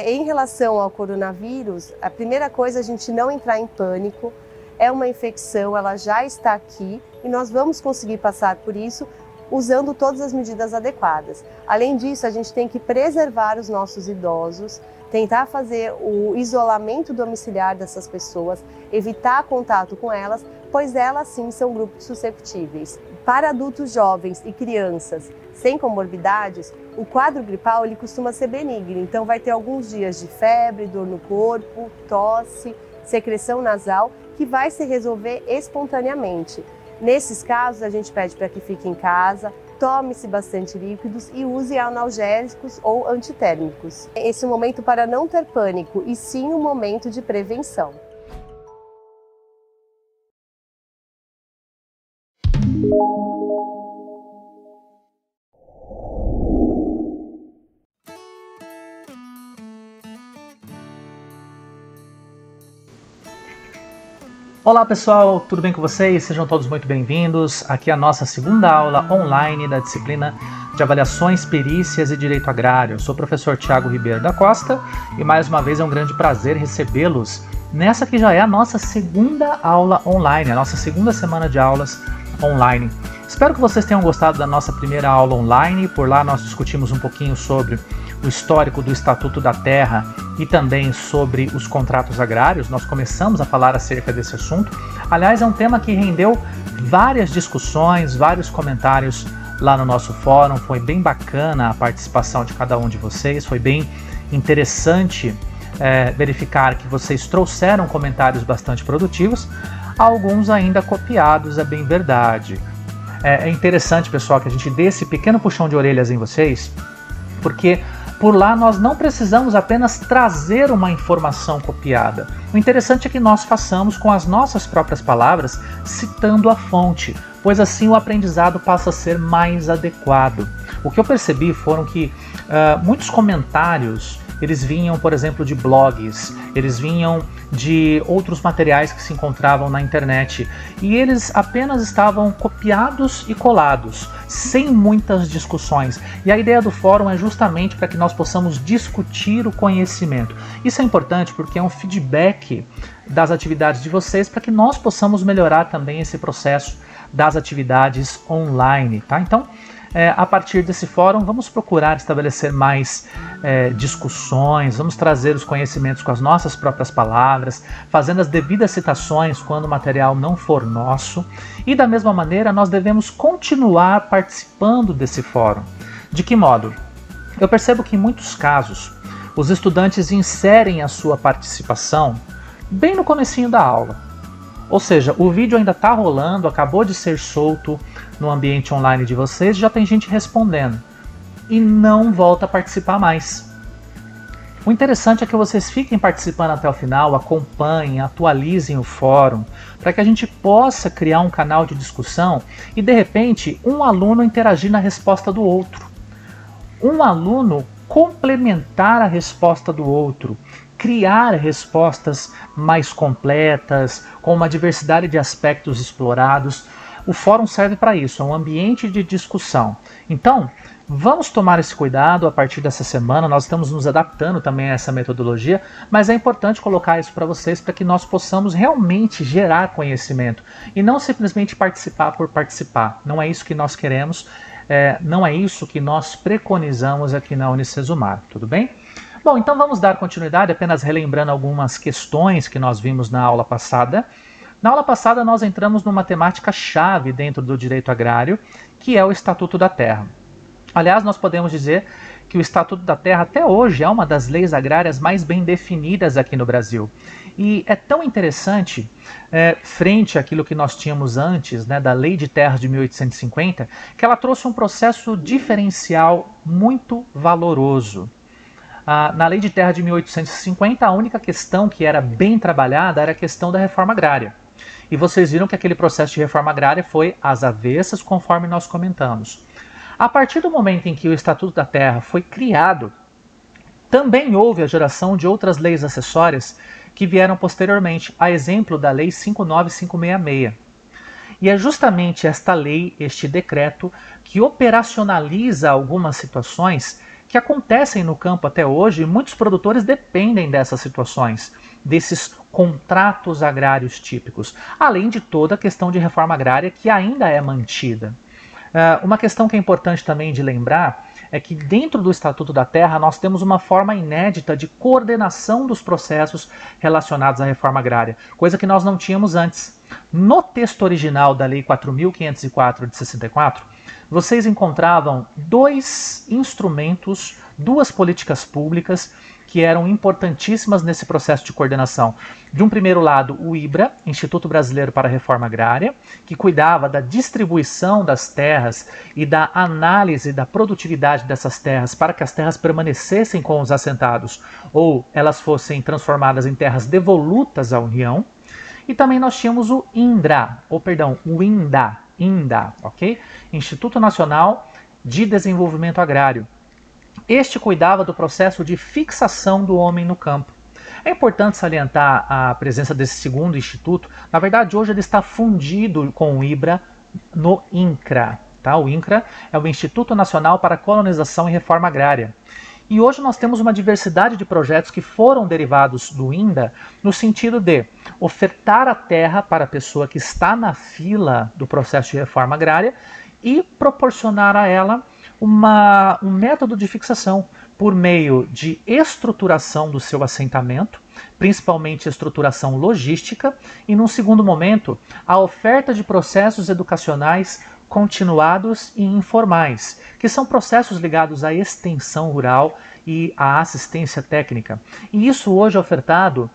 Em relação ao coronavírus, a primeira coisa é a gente não entrar em pânico. É uma infecção, ela já está aqui e nós vamos conseguir passar por isso usando todas as medidas adequadas. Além disso, a gente tem que preservar os nossos idosos, tentar fazer o isolamento domiciliar dessas pessoas, evitar contato com elas, pois elas sim são grupos susceptíveis. Para adultos jovens e crianças sem comorbidades, o quadro gripal ele costuma ser benigno, então vai ter alguns dias de febre, dor no corpo, tosse, secreção nasal, que vai se resolver espontaneamente. Nesses casos, a gente pede para que fique em casa, tome-se bastante líquidos e use analgésicos ou antitérmicos. Esse é um momento para não ter pânico e sim um momento de prevenção. Olá pessoal, tudo bem com vocês? Sejam todos muito bem-vindos. Aqui é a nossa segunda aula online da disciplina de Avaliações, Perícias e Direito Agrário. Eu sou o professor Thiago Ribeiro da Costa e mais uma vez é um grande prazer recebê-los nessa que já é a nossa segunda aula online, a nossa segunda semana de aulas online. Espero que vocês tenham gostado da nossa primeira aula online. Por lá nós discutimos um pouquinho sobre o histórico do Estatuto da Terra e também sobre os contratos agrários. Nós começamos a falar acerca desse assunto. Aliás, é um tema que rendeu várias discussões, vários comentários lá no nosso fórum. Foi bem bacana a participação de cada um de vocês, foi bem interessante verificar que vocês trouxeram comentários bastante produtivos, alguns ainda copiados, é bem verdade. É interessante, pessoal, que a gente dê esse pequeno puxão de orelhas em vocês, porque por lá nós não precisamos apenas trazer uma informação copiada. O interessante é que nós façamos com as nossas próprias palavras, citando a fonte, pois assim o aprendizado passa a ser mais adequado. O que eu percebi foram que muitos comentários, eles vinham, por exemplo, de blogs, eles vinham de outros materiais que se encontravam na internet e eles apenas estavam copiados e colados, sem muitas discussões. E a ideia do fórum é justamente para que nós possamos discutir o conhecimento. Isso é importante porque é um feedback das atividades de vocês para que nós possamos melhorar também esse processo das atividades online, tá? Então, a partir desse fórum, vamos procurar estabelecer mais discussões, vamos trazer os conhecimentos com as nossas próprias palavras, fazendo as devidas citações quando o material não for nosso. E da mesma maneira, nós devemos continuar participando desse fórum. De que modo? Eu percebo que em muitos casos, os estudantes inserem a sua participação bem no comecinho da aula. Ou seja, o vídeo ainda está rolando, acabou de ser solto no ambiente online de vocês, já tem gente respondendo e não volta a participar mais. O interessante é que vocês fiquem participando até o final, acompanhem, atualizem o fórum, para que a gente possa criar um canal de discussão e de repente um aluno interagir na resposta do outro. Um aluno complementar a resposta do outro, criar respostas mais completas, com uma diversidade de aspectos explorados. O fórum serve para isso, é um ambiente de discussão. Então, vamos tomar esse cuidado a partir dessa semana, nós estamos nos adaptando também a essa metodologia, mas é importante colocar isso para vocês, para que nós possamos realmente gerar conhecimento, e não simplesmente participar por participar. Não é isso que nós queremos, não é isso que nós preconizamos aqui na Unicesumar, tudo bem? Bom, então vamos dar continuidade, apenas relembrando algumas questões que nós vimos na aula passada. Na aula passada nós entramos numa temática-chave dentro do direito agrário, que é o Estatuto da Terra. Aliás, nós podemos dizer que o Estatuto da Terra até hoje é uma das leis agrárias mais bem definidas aqui no Brasil. E é tão interessante, frente àquilo que nós tínhamos antes, né, da Lei de Terras de 1850, que ela trouxe um processo diferencial muito valoroso. Na Lei de Terra de 1850, a única questão que era bem trabalhada era a questão da reforma agrária. E vocês viram que aquele processo de reforma agrária foi às avessas, conforme nós comentamos. A partir do momento em que o Estatuto da Terra foi criado, também houve a geração de outras leis acessórias que vieram posteriormente, a exemplo da Lei 59566. E é justamente esta lei, este decreto, que operacionaliza algumas situações que acontecem no campo até hoje, e muitos produtores dependem dessas situações, desses contratos agrários típicos, além de toda a questão de reforma agrária que ainda é mantida. Uma questão que é importante também de lembrar é que dentro do Estatuto da Terra nós temos uma forma inédita de coordenação dos processos relacionados à reforma agrária, coisa que nós não tínhamos antes. No texto original da Lei 4.504 de 64, vocês encontravam dois instrumentos, duas políticas públicas que eram importantíssimas nesse processo de coordenação. De um primeiro lado, o IBRA, Instituto Brasileiro para a Reforma Agrária, que cuidava da distribuição das terras e da análise da produtividade dessas terras para que as terras permanecessem com os assentados ou elas fossem transformadas em terras devolutas à União. E também nós tínhamos o INDA, ok? Instituto Nacional de Desenvolvimento Agrário. Este cuidava do processo de fixação do homem no campo. É importante salientar a presença desse segundo instituto. Na verdade, hoje ele está fundido com o IBRA no INCRA. Tá? O INCRA é o Instituto Nacional para a Colonização e Reforma Agrária. E hoje nós temos uma diversidade de projetos que foram derivados do INDA no sentido de ofertar a terra para a pessoa que está na fila do processo de reforma agrária e proporcionar a ela um método de fixação por meio de estruturação do seu assentamento, principalmente estruturação logística, e num segundo momento, a oferta de processos educacionais continuados e informais, que são processos ligados à extensão rural e à assistência técnica. E isso hoje é ofertado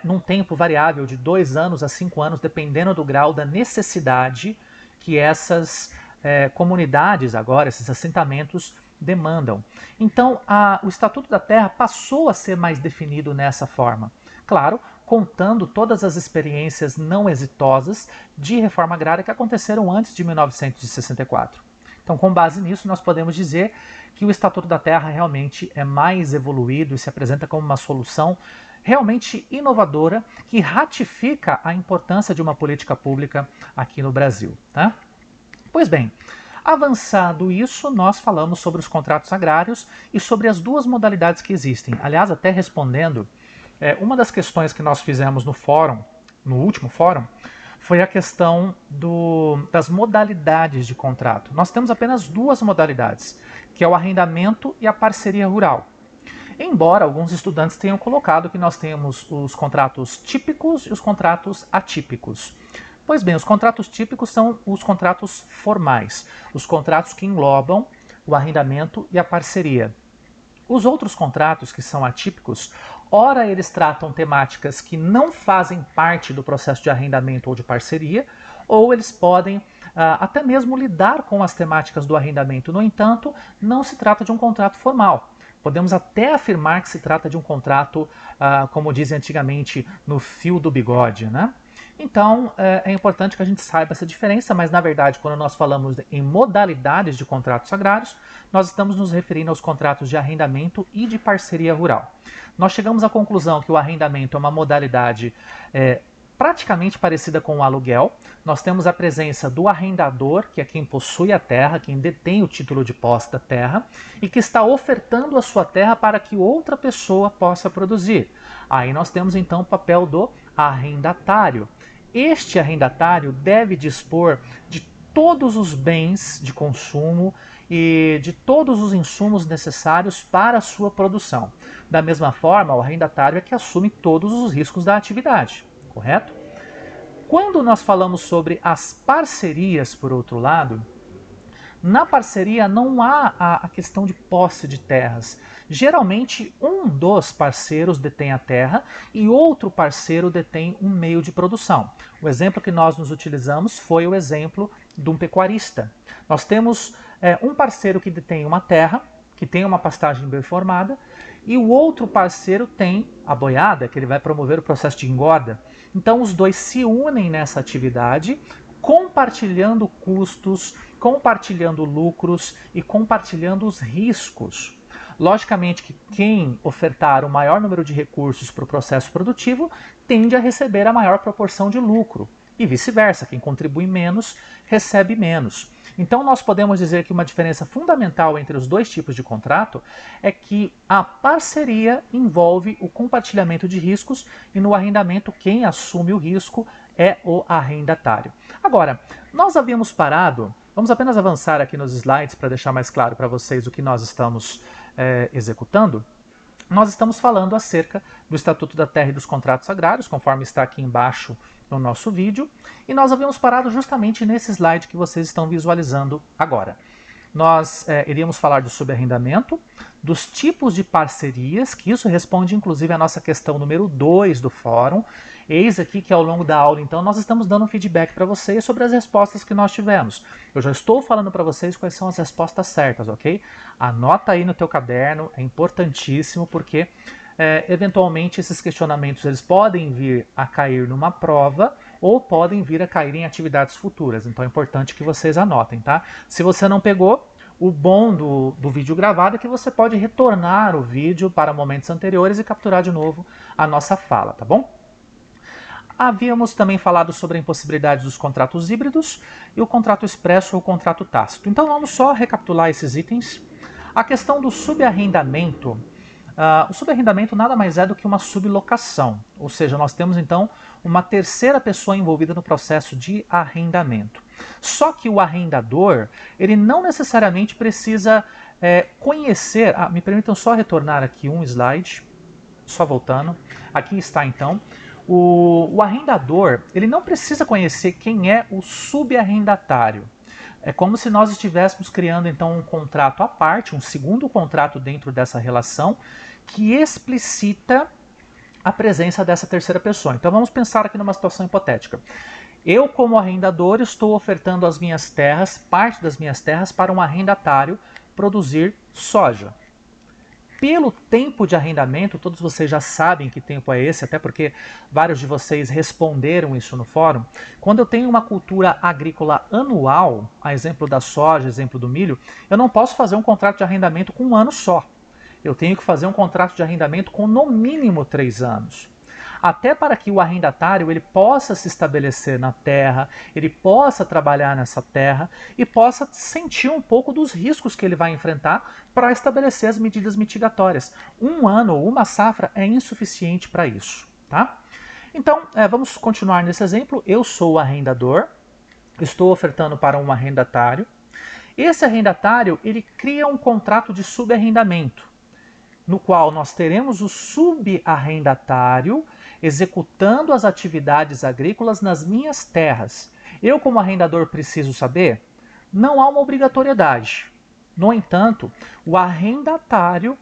num tempo variável de 2 anos a 5 anos, dependendo do grau da necessidade que essas comunidades agora, esses assentamentos, demandam. Então, o Estatuto da Terra passou a ser mais definido nessa forma. Claro, contando todas as experiências não exitosas de reforma agrária que aconteceram antes de 1964. Então, com base nisso, nós podemos dizer que o Estatuto da Terra realmente é mais evoluído e se apresenta como uma solução realmente inovadora que ratifica a importância de uma política pública aqui no Brasil. Tá? Pois bem, avançado isso, nós falamos sobre os contratos agrários e sobre as duas modalidades que existem. Aliás, até respondendo, uma das questões que nós fizemos no último fórum, foi a questão das modalidades de contrato. Nós temos apenas 2 modalidades, que é o arrendamento e a parceria rural. Embora alguns estudantes tenham colocado que nós temos os contratos típicos e os contratos atípicos. Pois bem, os contratos típicos são os contratos formais, os contratos que englobam o arrendamento e a parceria. Os outros contratos, que são atípicos, ora eles tratam temáticas que não fazem parte do processo de arrendamento ou de parceria, ou eles podem até mesmo lidar com as temáticas do arrendamento. No entanto, não se trata de um contrato formal. Podemos até afirmar que se trata de um contrato, como dizem antigamente, no fio do bigode, né? Então, é importante que a gente saiba essa diferença, mas na verdade, quando nós falamos em modalidades de contratos agrários, nós estamos nos referindo aos contratos de arrendamento e de parceria rural. Nós chegamos à conclusão que o arrendamento é uma modalidade praticamente parecida com o aluguel. Nós temos a presença do arrendador, que é quem possui a terra, quem detém o título de posse da terra, e que está ofertando a sua terra para que outra pessoa possa produzir. Aí nós temos então o papel do arrendatário. Este arrendatário deve dispor de todos os bens de consumo e de todos os insumos necessários para a sua produção. Da mesma forma, o arrendatário é que assume todos os riscos da atividade, correto? Quando nós falamos sobre as parcerias, por outro lado, na parceria não há a questão de posse de terras. Geralmente, um dos parceiros detém a terra e outro parceiro detém um meio de produção. O exemplo que nós nos utilizamos foi o exemplo de um pecuarista. Nós temos um parceiro que detém uma terra, que tem uma pastagem bem formada, e o outro parceiro tem a boiada, que ele vai promover o processo de engorda. Então, os dois se unem nessa atividade, compartilhando custos, compartilhando lucros e compartilhando os riscos. Logicamente que quem ofertar o maior número de recursos para o processo produtivo tende a receber a maior proporção de lucro. E vice-versa, quem contribui menos, recebe menos. Então nós podemos dizer que uma diferença fundamental entre os dois tipos de contrato é que a parceria envolve o compartilhamento de riscos e no arrendamento quem assume o risco é o arrendatário. Agora, nós havíamos parado, vamos apenas avançar aqui nos slides para deixar mais claro para vocês o que nós estamos executando. Nós estamos falando acerca do Estatuto da Terra e dos Contratos Agrários, conforme está aqui embaixo no nosso vídeo, e nós havíamos parado justamente nesse slide que vocês estão visualizando agora. Nós iríamos falar do subarrendamento, dos tipos de parcerias, que isso responde inclusive à nossa questão número 2 do fórum. Eis aqui que ao longo da aula, então, nós estamos dando um feedback para vocês sobre as respostas que nós tivemos. Eu já estou falando para vocês quais são as respostas certas, ok? Anota aí no teu caderno, é importantíssimo, porque eventualmente esses questionamentos eles podem vir a cair numa prova ou podem vir a cair em atividades futuras. Então é importante que vocês anotem, tá? Se você não pegou, o bom do vídeo gravado é que você pode retornar o vídeo para momentos anteriores e capturar de novo a nossa fala, tá bom? Havíamos também falado sobre a impossibilidade dos contratos híbridos e o contrato expresso ou o contrato tácito. Então vamos só recapitular esses itens. A questão do subarrendamento. O subarrendamento nada mais é do que uma sublocação, ou seja, nós temos então uma terceira pessoa envolvida no processo de arrendamento. Só que o arrendador, ele não necessariamente precisa conhecer... me permitam só retornar aqui um slide, só voltando. Aqui está então. O arrendador, ele não precisa conhecer quem é o subarrendatário. É como se nós estivéssemos criando então um contrato à parte, um segundo contrato dentro dessa relação, que explicita a presença dessa terceira pessoa. Então vamos pensar aqui numa situação hipotética. Eu, como arrendador, estou ofertando as minhas terras, parte das minhas terras, para um arrendatário produzir soja. Pelo tempo de arrendamento, todos vocês já sabem que tempo é esse, até porque vários de vocês responderam isso no fórum. Quando eu tenho uma cultura agrícola anual, a exemplo da soja, exemplo do milho, eu não posso fazer um contrato de arrendamento com um ano só. Eu tenho que fazer um contrato de arrendamento com no mínimo 3 anos. Até para que o arrendatário ele possa se estabelecer na terra, ele possa trabalhar nessa terra e possa sentir um pouco dos riscos que ele vai enfrentar para estabelecer as medidas mitigatórias. Um ano ou uma safra é insuficiente para isso, tá? Então, vamos continuar nesse exemplo. Eu sou o arrendador, estou ofertando para um arrendatário. Esse arrendatário ele cria um contrato de subarrendamento, no qual nós teremos o subarrendatário executando as atividades agrícolas nas minhas terras. Eu, como arrendador, preciso saber? Não há uma obrigatoriedade. No entanto, o arrendatário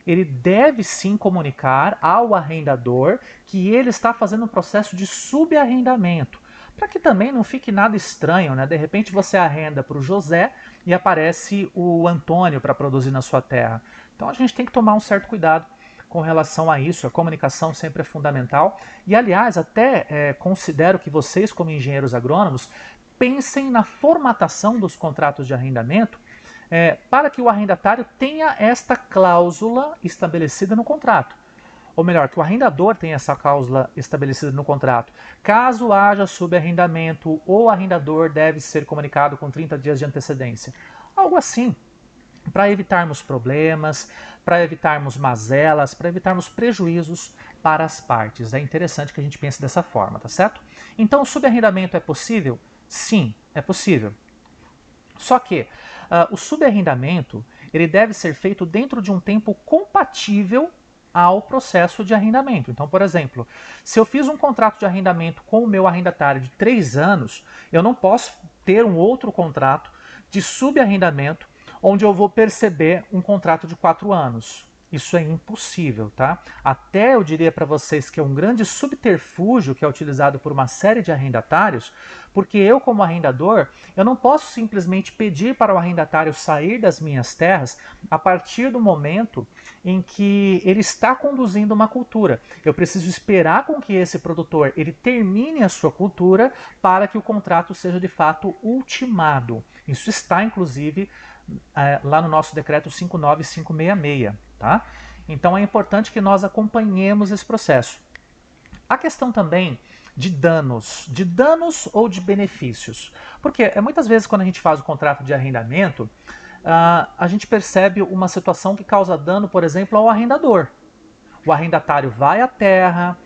ele deve sim comunicar ao arrendador que ele está fazendo um processo de subarrendamento, para que também não fique nada estranho, né? De repente você arrenda para o José e aparece o Antônio para produzir na sua terra. Então a gente tem que tomar um certo cuidado com relação a isso. A comunicação sempre é fundamental. E aliás, até considero que vocês, como engenheiros agrônomos, pensem na formatação dos contratos de arrendamento para que o arrendatário tenha esta cláusula estabelecida no contrato. Ou melhor, que o arrendador tenha essa cláusula estabelecida no contrato. Caso haja subarrendamento, o arrendador deve ser comunicado com 30 dias de antecedência. Algo assim, para evitarmos problemas, para evitarmos mazelas, para evitarmos prejuízos para as partes. É interessante que a gente pense dessa forma, tá certo? Então, o subarrendamento é possível? Sim, é possível. Só que o subarrendamento ele deve ser feito dentro de um tempo compatível ao processo de arrendamento. Então, por exemplo, se eu fiz um contrato de arrendamento com o meu arrendatário de 3 anos, eu não posso ter um outro contrato de subarrendamento onde eu vou perceber um contrato de 4 anos. Isso é impossível, tá? Até eu diria para vocês que é um grande subterfúgio que é utilizado por uma série de arrendatários, porque eu, como arrendador, eu não posso simplesmente pedir para o arrendatário sair das minhas terras a partir do momento em que ele está conduzindo uma cultura. Eu preciso esperar com que esse produtor ele termine a sua cultura para que o contrato seja de fato ultimado. Isso está, inclusive, lá no nosso decreto 59566, tá? Então é importante que nós acompanhemos esse processo. A questão também de danos ou de benefícios. Porque muitas vezes quando a gente faz o contrato de arrendamento, a gente percebe uma situação que causa dano, por exemplo, ao arrendador. O arrendatário vai à terra,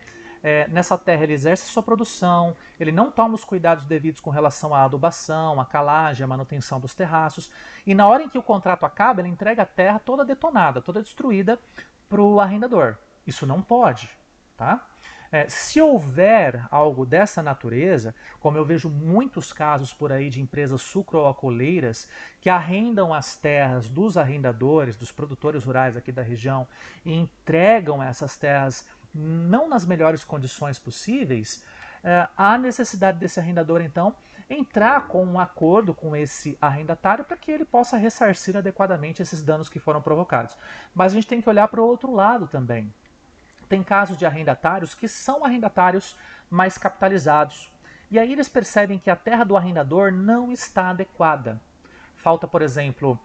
nessa terra ele exerce sua produção, ele não toma os cuidados devidos com relação à adubação, à calagem, à manutenção dos terraços, e na hora em que o contrato acaba, ele entrega a terra toda detonada, toda destruída para o arrendador. Isso não pode, tá? Se houver algo dessa natureza, como eu vejo muitos casos por aí de empresas sucroalcooleiras que arrendam as terras dos arrendadores, dos produtores rurais aqui da região e entregam essas terras não nas melhores condições possíveis, há necessidade desse arrendador então entrar com um acordo com esse arrendatário para que ele possa ressarcir adequadamente esses danos que foram provocados. Mas a gente tem que olhar para o outro lado também. Tem casos de arrendatários que são arrendatários mais capitalizados. E aí eles percebem que a terra do arrendador não está adequada. Falta, por exemplo,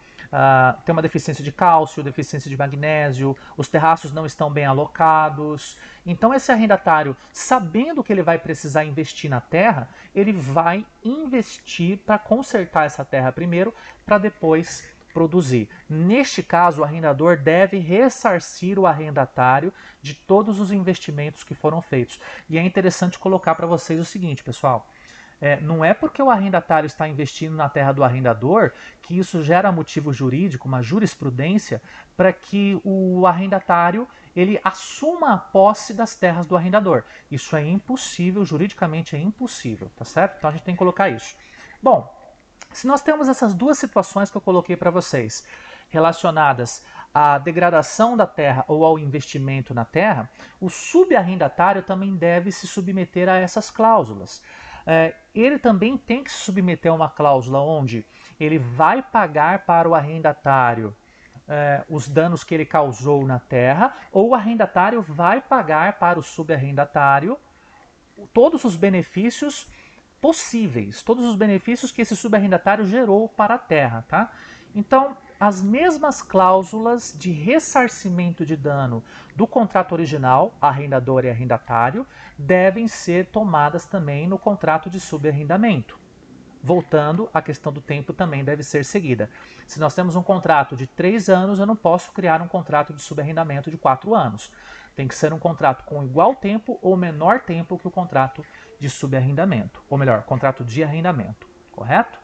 tem uma deficiência de cálcio, deficiência de magnésio, os terraços não estão bem alocados. Então esse arrendatário, sabendo que ele vai precisar investir na terra, ele vai investir para consertar essa terra primeiro, para depois produzir. Neste caso, o arrendador deve ressarcir o arrendatário de todos os investimentos que foram feitos. E é interessante colocar para vocês o seguinte, pessoal. Não é porque o arrendatário está investindo na terra do arrendador que isso gera motivo jurídico, uma jurisprudência, para que o arrendatário ele assuma a posse das terras do arrendador. Isso é impossível, juridicamente é impossível, tá certo? Então a gente tem que colocar isso. Bom, se nós temos essas duas situações que eu coloquei para vocês, relacionadas à degradação da terra ou ao investimento na terra, o subarrendatário também deve se submeter a essas cláusulas. Ele também tem que se submeter a uma cláusula onde ele vai pagar para o arrendatário os danos que ele causou na terra, ou o arrendatário vai pagar para o subarrendatário todos os benefícios possíveis, todos os benefícios que esse subarrendatário gerou para a terra, tá? Então, as mesmas cláusulas de ressarcimento de dano do contrato original, arrendador e arrendatário, devem ser tomadas também no contrato de subarrendamento. Voltando, a questão do tempo também deve ser seguida. Se nós temos um contrato de 3 anos, eu não posso criar um contrato de subarrendamento de 4 anos. Tem que ser um contrato com igual tempo ou menor tempo que o contrato de subarrendamento. Ou melhor, contrato de arrendamento, correto?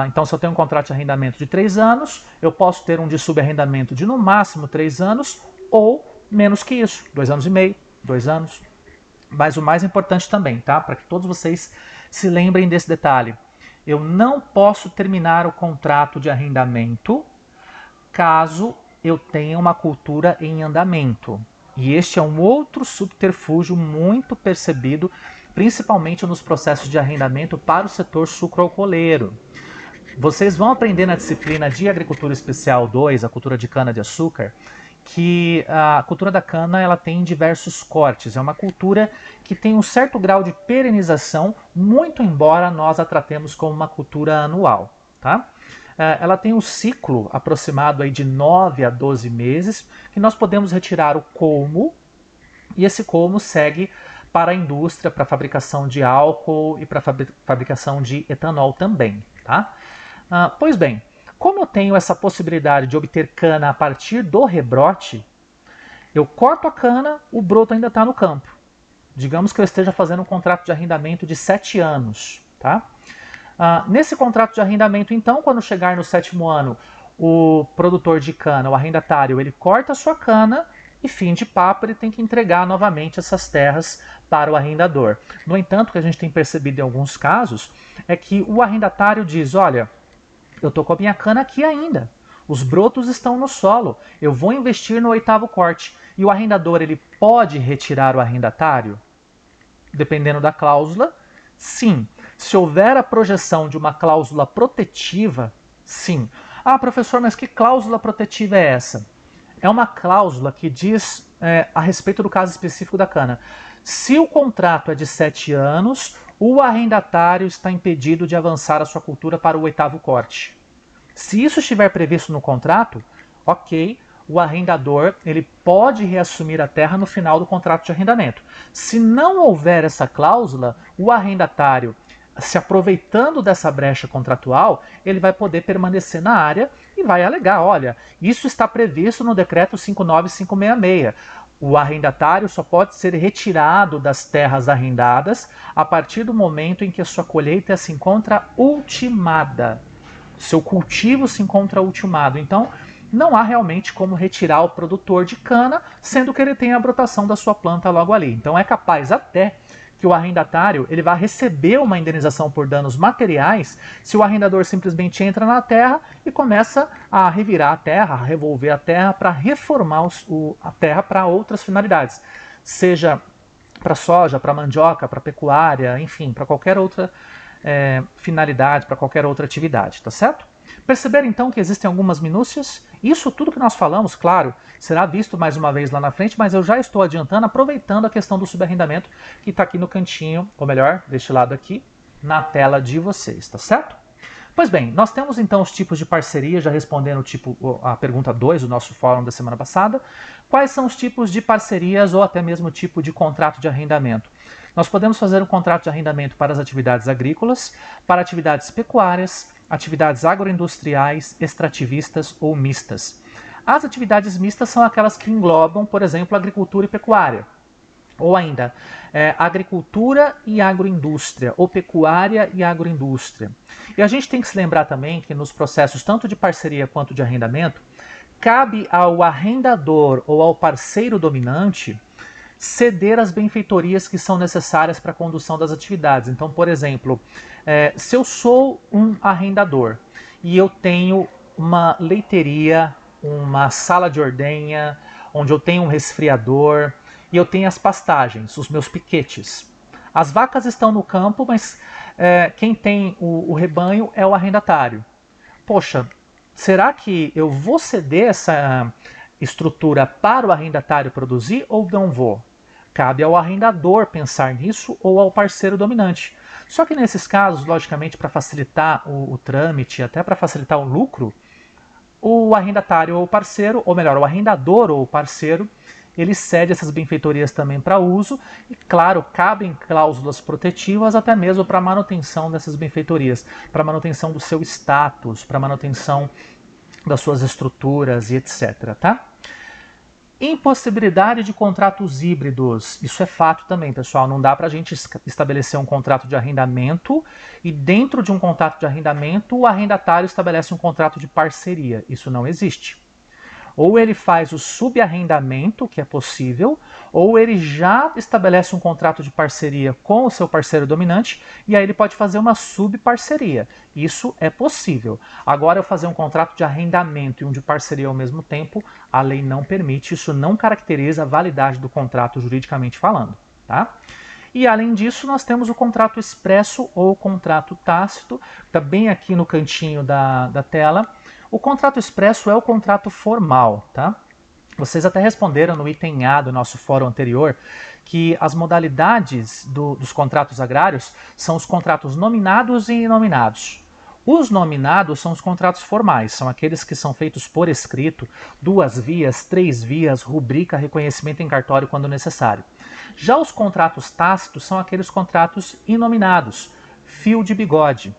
Então, se eu tenho um contrato de arrendamento de 3 anos, eu posso ter um de subarrendamento de no máximo 3 anos ou menos que isso, 2 anos e meio, 2 anos. Mas o mais importante também, tá? Para que todos vocês se lembrem desse detalhe. Eu não posso terminar o contrato de arrendamento caso eu tenha uma cultura em andamento. E este é um outro subterfúgio muito percebido, principalmente nos processos de arrendamento para o setor sucroalcooleiro. Vocês vão aprender na disciplina de Agricultura Especial 2, a cultura de cana-de-açúcar, que a cultura da cana ela tem diversos cortes. É uma cultura que tem um certo grau de perenização, muito embora nós a tratemos como uma cultura anual, tá? Ela tem um ciclo aproximado aí de 9 a 12 meses, que nós podemos retirar o colmo, e esse colmo segue para a indústria, para a fabricação de álcool e para a fabricação de etanol também, tá? Pois bem, como eu tenho essa possibilidade de obter cana a partir do rebrote, eu corto a cana, o broto ainda está no campo. Digamos que eu esteja fazendo um contrato de arrendamento de 7 anos, tá? Nesse contrato de arrendamento, então, quando chegar no 7º ano, o produtor de cana, o arrendatário, ele corta a sua cana e, fim de papo, ele tem que entregar novamente essas terras para o arrendador. No entanto, o que a gente tem percebido em alguns casos é que o arrendatário diz, olha, eu estou com a minha cana aqui ainda, os brotos estão no solo, eu vou investir no 8º corte. E o arrendador, ele pode retirar o arrendatário? Dependendo da cláusula, sim. Se houver a projeção de uma cláusula protetiva, sim. Ah, professor, mas que cláusula protetiva é essa? É uma cláusula que diz a respeito do caso específico da cana. Se o contrato é de 7 anos, o arrendatário está impedido de avançar a sua cultura para o 8º corte. Se isso estiver previsto no contrato, ok, o arrendador ele pode reassumir a terra no final do contrato de arrendamento. Se não houver essa cláusula, o arrendatário, se aproveitando dessa brecha contratual, ele vai poder permanecer na área e vai alegar, olha, isso está previsto no decreto 59566. O arrendatário só pode ser retirado das terras arrendadas a partir do momento em que a sua colheita se encontra ultimada. Seu cultivo se encontra ultimado. Então, não há realmente como retirar o produtor de cana, sendo que ele tem a brotação da sua planta logo ali. Então, é capaz até que o arrendatário ele vai receber uma indenização por danos materiais se o arrendador simplesmente entra na terra e começa a revirar a terra, a revolver a terra para reformar a terra para outras finalidades, seja para soja, para mandioca, para pecuária, enfim, para qualquer outra finalidade, para qualquer outra atividade, tá certo? Perceberam então que existem algumas minúcias? Isso tudo que nós falamos, claro, será visto mais uma vez lá na frente, mas eu já estou adiantando, aproveitando a questão do subarrendamento que está aqui no cantinho, ou melhor, deste lado aqui, na tela de vocês, tá certo? Pois bem, nós temos então os tipos de parceria, já respondendo a pergunta 2 do nosso fórum da semana passada. Quais são os tipos de parcerias ou até mesmo o tipo de contrato de arrendamento? Nós podemos fazer um contrato de arrendamento para as atividades agrícolas, para atividades pecuárias, atividades agroindustriais, extrativistas ou mistas. As atividades mistas são aquelas que englobam, por exemplo, agricultura e pecuária. Ou ainda, agricultura e agroindústria, ou pecuária e agroindústria. E a gente tem que se lembrar também que nos processos tanto de parceria quanto de arrendamento, cabe ao arrendador ou ao parceiro dominante ceder as benfeitorias que são necessárias para a condução das atividades. Então, por exemplo, se eu sou um arrendador e eu tenho uma leiteria, uma sala de ordenha, onde eu tenho um resfriador e eu tenho as pastagens, os meus piquetes. As vacas estão no campo, mas quem tem o rebanho é o arrendatário. Poxa, será que eu vou ceder essa estrutura para o arrendatário produzir ou não vou? Cabe ao arrendador pensar nisso ou ao parceiro dominante. Só que nesses casos, logicamente, para facilitar o trâmite, até para facilitar o lucro, o arrendatário ou o parceiro, ou melhor, o arrendador ou o parceiro, ele cede essas benfeitorias também para uso e, claro, cabem cláusulas protetivas até mesmo para manutenção dessas benfeitorias, para manutenção do seu status, para manutenção das suas estruturas e etc, tá? Impossibilidade de contratos híbridos. Isso é fato também, pessoal. Não dá para a gente estabelecer um contrato de arrendamento e dentro de um contrato de arrendamento o arrendatário estabelece um contrato de parceria. Isso não existe. Ou ele faz o subarrendamento, que é possível, ou ele já estabelece um contrato de parceria com o seu parceiro dominante e aí ele pode fazer uma subparceria. Isso é possível. Agora, eu fazer um contrato de arrendamento e um de parceria ao mesmo tempo, a lei não permite, isso não caracteriza a validade do contrato juridicamente falando, tá? E além disso, nós temos o contrato expresso ou contrato tácito, está bem aqui no cantinho da tela. O contrato expresso é o contrato formal, tá? Vocês até responderam no item A do nosso fórum anterior que as modalidades dos contratos agrários são os contratos nominados e inominados. Os nominados são os contratos formais, são aqueles que são feitos por escrito, 2 vias, 3 vias, rubrica, reconhecimento em cartório quando necessário. Já os contratos tácitos são aqueles contratos inominados, fio de bigode.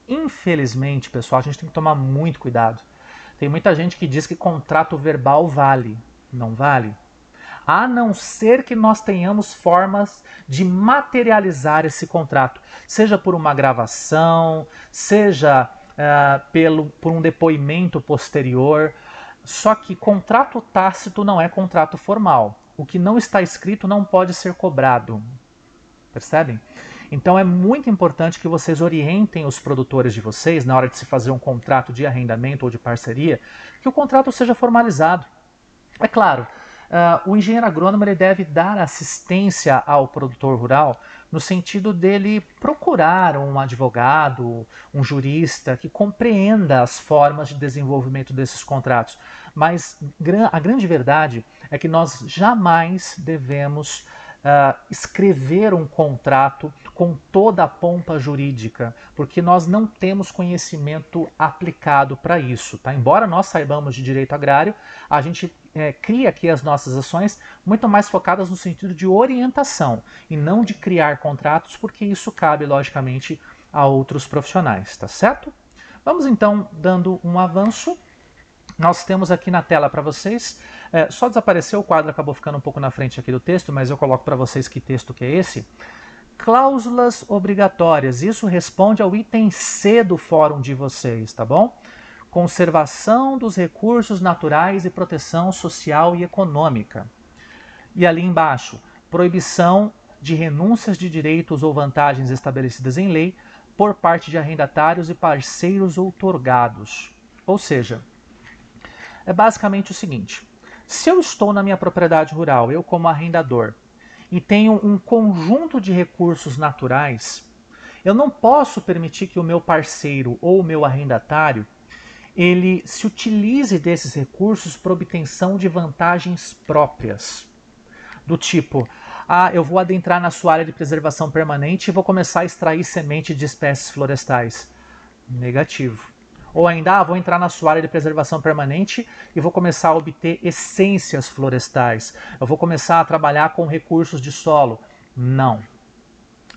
Infelizmente, pessoal, a gente tem que tomar muito cuidado. Tem muita gente que diz que contrato verbal vale. Não vale. A não ser que nós tenhamos formas de materializar esse contrato. Seja por uma gravação, seja por um depoimento posterior. Só que contrato tácito não é contrato formal. O que não está escrito não pode ser cobrado. Percebem? Então é muito importante que vocês orientem os produtores de vocês, na hora de se fazer um contrato de arrendamento ou de parceria, que o contrato seja formalizado. É claro, o engenheiro agrônomo ele deve dar assistência ao produtor rural no sentido dele procurar um advogado, um jurista que compreenda as formas de desenvolvimento desses contratos. Mas a grande verdade é que nós jamais devemos escrever um contrato com toda a pompa jurídica, porque nós não temos conhecimento aplicado para isso. Tá? Embora nós saibamos de direito agrário, a gente cria aqui as nossas ações muito mais focadas no sentido de orientação e não de criar contratos, porque isso cabe, logicamente, a outros profissionais, tá certo? Vamos então dando um avanço. Nós temos aqui na tela para vocês, só desapareceu, o quadro acabou ficando um pouco na frente aqui do texto, mas eu coloco para vocês que texto que é esse. Cláusulas obrigatórias, isso responde ao item C do fórum de vocês, tá bom? Conservação dos recursos naturais e proteção social e econômica. E ali embaixo, proibição de renúncias de direitos ou vantagens estabelecidas em lei por parte de arrendatários e parceiros outorgados. Ou seja, é basicamente o seguinte: se eu estou na minha propriedade rural, eu como arrendador, e tenho um conjunto de recursos naturais, eu não posso permitir que o meu parceiro ou o meu arrendatário ele se utilize desses recursos para obtenção de vantagens próprias. Do tipo, eu vou adentrar na sua área de preservação permanente e vou começar a extrair semente de espécies florestais. Negativo. Ou ainda, vou entrar na sua área de preservação permanente e vou começar a obter essências florestais. Eu vou começar a trabalhar com recursos de solo. Não.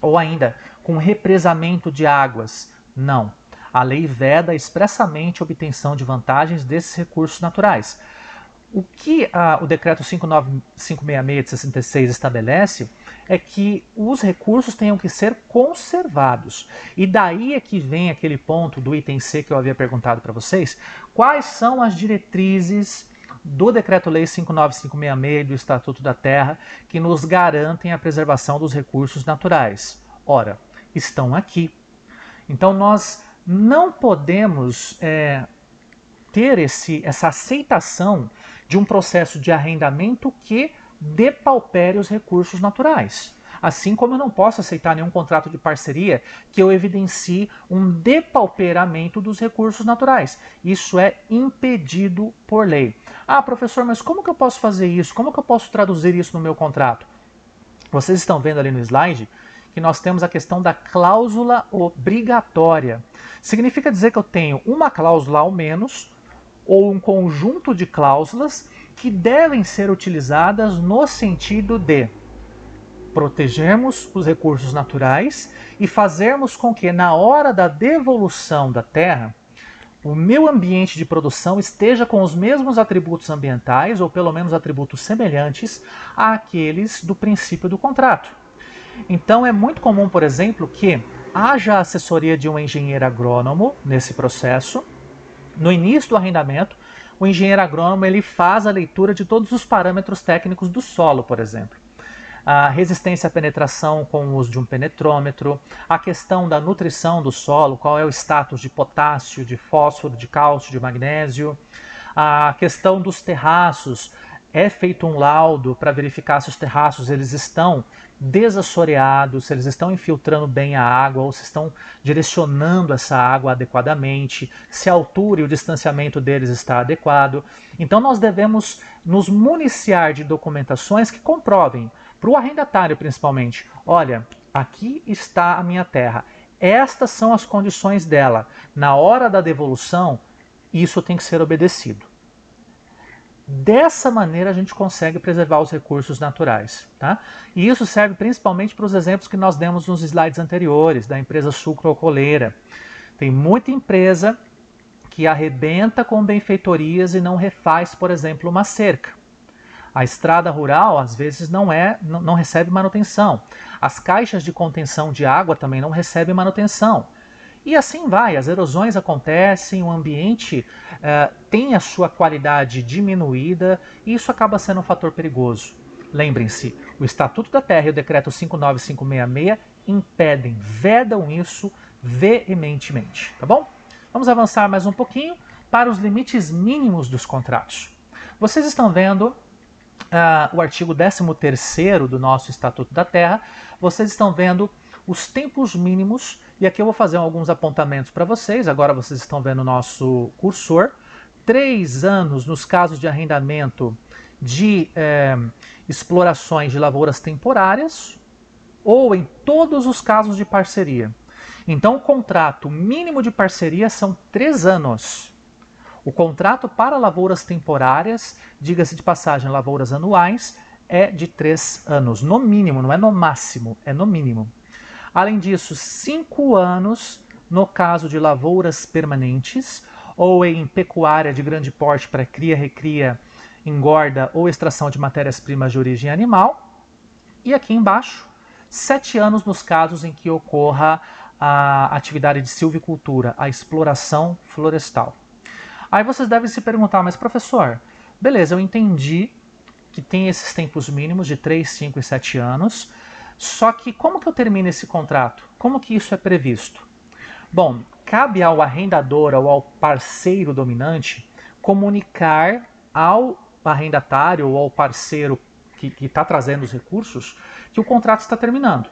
Ou ainda, com represamento de águas. Não. A lei veda expressamente a obtenção de vantagens desses recursos naturais. O que o decreto 596 de 66 estabelece é que os recursos tenham que ser conservados. E daí é que vem aquele ponto do item C que eu havia perguntado para vocês. Quais são as diretrizes do Decreto-Lei 59566 e do Estatuto da Terra que nos garantem a preservação dos recursos naturais? Ora, estão aqui. Então nós não podemos ter essa aceitação de um processo de arrendamento que depaupere os recursos naturais. Assim como eu não posso aceitar nenhum contrato de parceria que eu evidencie um depauperamento dos recursos naturais. Isso é impedido por lei. Professor, mas como que eu posso fazer isso? Como que eu posso traduzir isso no meu contrato? Vocês estão vendo ali no slide que nós temos a questão da cláusula obrigatória. Significa dizer que eu tenho uma cláusula ao menos ou um conjunto de cláusulas que devem ser utilizadas no sentido de protegermos os recursos naturais e fazermos com que, na hora da devolução da terra, o meu ambiente de produção esteja com os mesmos atributos ambientais, ou pelo menos atributos semelhantes àqueles do princípio do contrato. Então é muito comum, por exemplo, que haja assessoria de um engenheiro agrônomo nesse processo. No início do arrendamento, o engenheiro agrônomo ele faz a leitura de todos os parâmetros técnicos do solo, por exemplo. A resistência à penetração com o uso de um penetrômetro, a questão da nutrição do solo, qual é o status de potássio, de fósforo, de cálcio, de magnésio, a questão dos terraços. É feito um laudo para verificar se os terraços eles estão desassoreados, se eles estão infiltrando bem a água ou se estão direcionando essa água adequadamente, se a altura e o distanciamento deles está adequado. Então nós devemos nos municiar de documentações que comprovem, para o arrendatário principalmente, olha, aqui está a minha terra, estas são as condições dela, na hora da devolução isso tem que ser obedecido. Dessa maneira a gente consegue preservar os recursos naturais. Tá? E isso serve principalmente para os exemplos que nós demos nos slides anteriores, da empresa sucroalcooleira. Tem muita empresa que arrebenta com benfeitorias e não refaz, por exemplo, uma cerca. A estrada rural, às vezes, não recebe manutenção. As caixas de contenção de água também não recebem manutenção. E assim vai, as erosões acontecem, o ambiente tem a sua qualidade diminuída e isso acaba sendo um fator perigoso. Lembrem-se, o Estatuto da Terra e o Decreto 59566 impedem, vedam isso veementemente, tá bom? Vamos avançar mais um pouquinho para os limites mínimos dos contratos. Vocês estão vendo o artigo 13º do nosso Estatuto da Terra, vocês estão vendo os tempos mínimos, e aqui eu vou fazer alguns apontamentos para vocês. Agora vocês estão vendo o nosso cursor. 3 anos nos casos de arrendamento de explorações de lavouras temporárias ou em todos os casos de parceria. Então o contrato mínimo de parceria são 3 anos. O contrato para lavouras temporárias, diga-se de passagem, lavouras anuais, é de 3 anos, no mínimo, não é no máximo, é no mínimo. Além disso, 5 anos no caso de lavouras permanentes ou em pecuária de grande porte para cria, recria, engorda ou extração de matérias-primas de origem animal. E aqui embaixo, 7 anos nos casos em que ocorra a atividade de silvicultura, a exploração florestal. Aí vocês devem se perguntar, mas professor, beleza, eu entendi que tem esses tempos mínimos de 3, 5 e 7 anos, só que como que eu termino esse contrato? Como que isso é previsto? Bom, cabe ao arrendador ou ao parceiro dominante comunicar ao arrendatário ou ao parceiro que está trazendo os recursos que o contrato está terminando.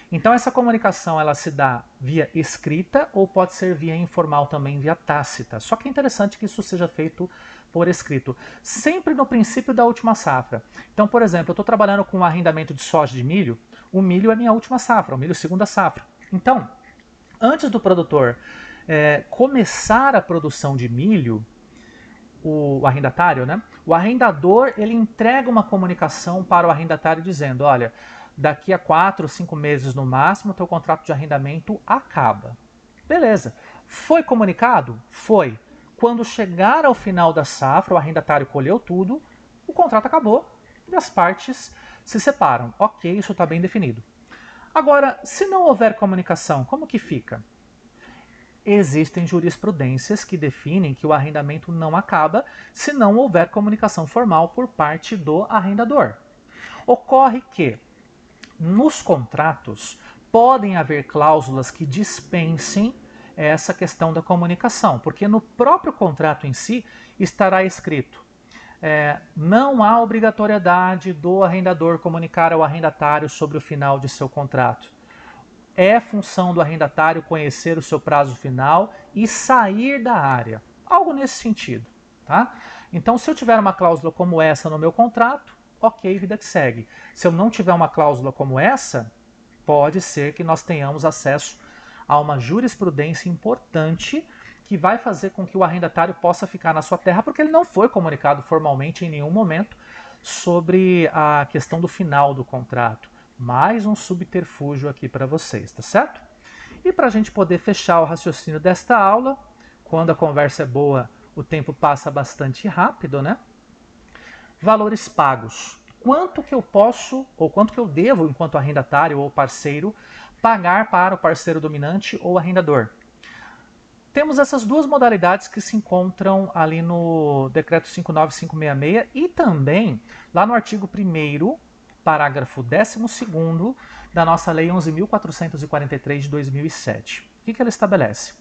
Então essa comunicação ela se dá via escrita ou pode ser via informal também, via tácita. Só que é interessante que isso seja feito por escrito, sempre no princípio da última safra. Então, por exemplo, eu estou trabalhando com um arrendamento de soja de milho, o milho é minha última safra, o milho é segunda safra. Então, antes do produtor começar a produção de milho, o arrendatário, né? O arrendador ele entrega uma comunicação para o arrendatário dizendo, olha, daqui a 4, 5 meses no máximo, o teu contrato de arrendamento acaba. Beleza. Foi comunicado? Foi. Quando chegar ao final da safra, o arrendatário colheu tudo, o contrato acabou e as partes se separam. Ok, isso está bem definido. Agora, se não houver comunicação, como que fica? Existem jurisprudências que definem que o arrendamento não acaba se não houver comunicação formal por parte do arrendador. Ocorre que nos contratos podem haver cláusulas que dispensem essa questão da comunicação, porque no próprio contrato em si estará escrito não há obrigatoriedade do arrendador comunicar ao arrendatário sobre o final de seu contrato. É função do arrendatário conhecer o seu prazo final e sair da área. Algo nesse sentido. Tá? Então, se eu tiver uma cláusula como essa no meu contrato, ok, vida que segue. Se eu não tiver uma cláusula como essa, pode ser que nós tenhamos acesso a uma jurisprudência importante que vai fazer com que o arrendatário possa ficar na sua terra, porque ele não foi comunicado formalmente em nenhum momento sobre a questão do final do contrato. Mais um subterfúgio aqui para vocês, tá certo? E para a gente poder fechar o raciocínio desta aula, quando a conversa é boa, o tempo passa bastante rápido, né? Valores pagos. Quanto que eu posso, ou quanto que eu devo, enquanto arrendatário ou parceiro, pagar para o parceiro dominante ou arrendador? Temos essas duas modalidades que se encontram ali no Decreto 59566 e também lá no artigo 1º, parágrafo 12º da nossa Lei 11.443 de 2007. O que ela estabelece?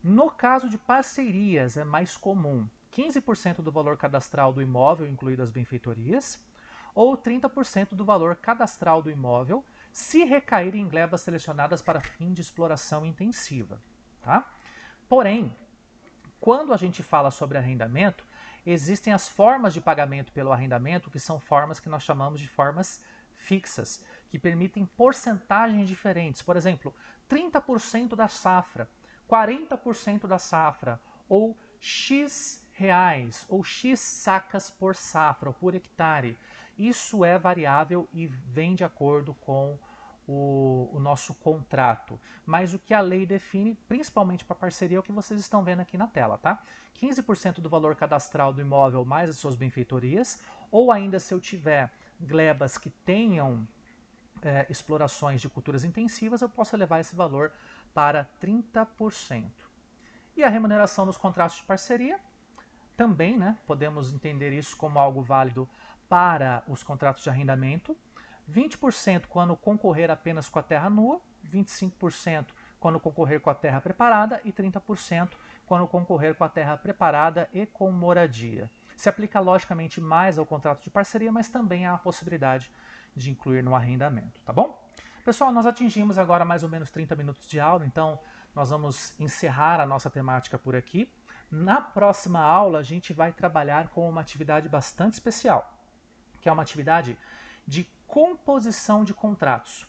No caso de parcerias, é mais comum 15% do valor cadastral do imóvel, incluído as benfeitorias, ou 30% do valor cadastral do imóvel, se recair em glebas selecionadas para fim de exploração intensiva. Tá? Porém, quando a gente fala sobre arrendamento, existem as formas de pagamento pelo arrendamento, que são formas que nós chamamos de formas fixas, que permitem porcentagens diferentes. Por exemplo, 30% da safra, 40% da safra, ou X reais, ou X sacas por safra, ou por hectare. Isso é variável e vem de acordo com o nosso contrato. Mas o que a lei define, principalmente para parceria, é o que vocês estão vendo aqui na tela, tá? 15% do valor cadastral do imóvel mais as suas benfeitorias, ou ainda se eu tiver glebas que tenham explorações de culturas intensivas, eu posso elevar esse valor para 30%. E a remuneração nos contratos de parceria, também, né, podemos entender isso como algo válido para os contratos de arrendamento. 20% quando concorrer apenas com a terra nua, 25% quando concorrer com a terra preparada e 30% quando concorrer com a terra preparada e com moradia. Se aplica logicamente mais ao contrato de parceria, mas também há a possibilidade de incluir no arrendamento, tá bom? Pessoal, nós atingimos agora mais ou menos 30 minutos de aula, então nós vamos encerrar a nossa temática por aqui. Na próxima aula, a gente vai trabalhar com uma atividade bastante especial, que é uma atividade de composição de contratos.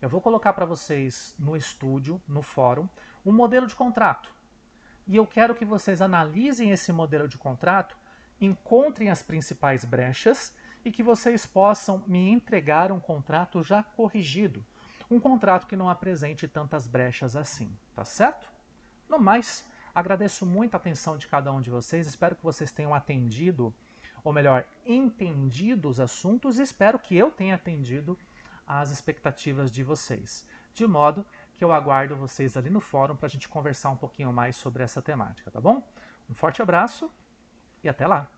Eu vou colocar para vocês no estúdio, no fórum, um modelo de contrato. E eu quero que vocês analisem esse modelo de contrato, encontrem as principais brechas e que vocês possam me entregar um contrato já corrigido. Um contrato que não apresente tantas brechas assim, tá certo? No mais, agradeço muito a atenção de cada um de vocês, espero que vocês tenham atendido, ou melhor, entendido os assuntos, e espero que eu tenha atendido às expectativas de vocês. De modo que eu aguardo vocês ali no fórum para a gente conversar um pouquinho mais sobre essa temática, tá bom? Um forte abraço e até lá!